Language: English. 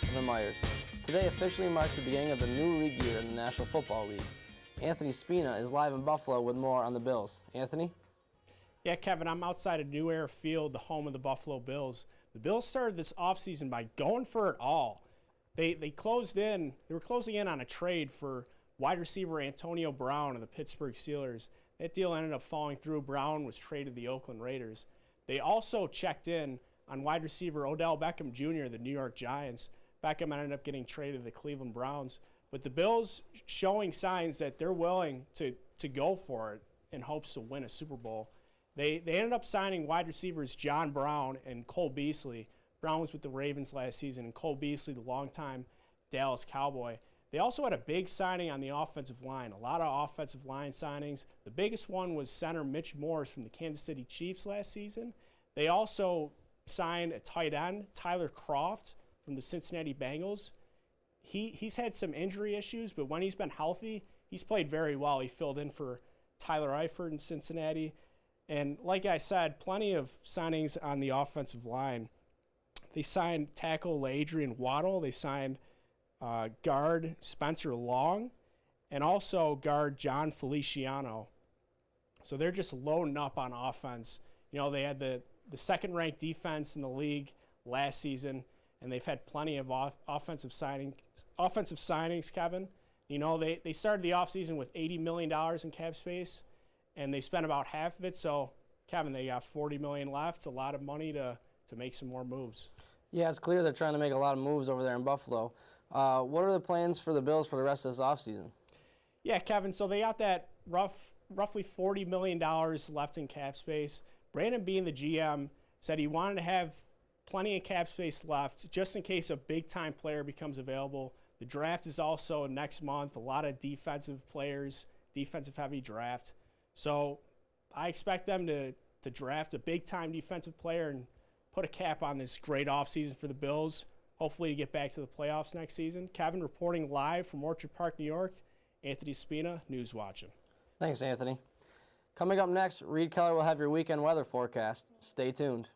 of the Myers. Today officially marks the beginning of the new league year in the National Football League. Anthony Spina is live in Buffalo with more on the Bills. Anthony? Yeah, Kevin, I'm outside of New Era Field, the home of the Buffalo Bills. The Bills started this offseason by going for it all. They were closing in on a trade for wide receiver Antonio Brown of the Pittsburgh Steelers. That deal ended up falling through. Brown was traded to the Oakland Raiders. They also checked in on wide receiver Odell Beckham Jr. of the New York Giants. Beckham ended up getting traded to the Cleveland Browns. But the Bills showing signs that they're willing to go for it in hopes to win a Super Bowl. They ended up signing wide receivers John Brown and Cole Beasley. Brown was with the Ravens last season, and Cole Beasley, the longtime Dallas Cowboy. They also had a big signing on the offensive line, a lot of offensive line signings. The biggest one was center Mitch Morse from the Kansas City Chiefs last season. They also signed a tight end, Tyler Kroft, from the Cincinnati Bengals. He's had some injury issues, but when he's been healthy, he's played very well. He filled in for Tyler Eifert in Cincinnati. And like I said, plenty of signings on the offensive line. They signed tackle Adrian Waddle. They signed guard Spencer Long, and also guard John Feliciano. So they're just loading up on offense. You know, they had the second-ranked defense in the league last season, and they've had plenty of offensive signings, Kevin. You know, they started the offseason with $80 million in cap space, and they spent about half of it. So, Kevin, they got $40 million left. It's a lot of money to make some more moves. Yeah, it's clear they're trying to make a lot of moves over there in Buffalo. What are the plans for the Bills for the rest of this offseason? Yeah, Kevin, so they got that roughly $40 million left in cap space. Brandon Beane, the GM, said he wanted to have plenty of cap space left just in case a big-time player becomes available. The draft is also next month, a lot of defensive players, defensive-heavy draft. So I expect them to draft a big-time defensive player and put a cap on this great offseason for the Bills, hopefully to get back to the playoffs next season. Kevin reporting live from Orchard Park, New York. Anthony Spina, News Watching. Thanks, Anthony. Coming up next, Reed Keller will have your weekend weather forecast. Stay tuned.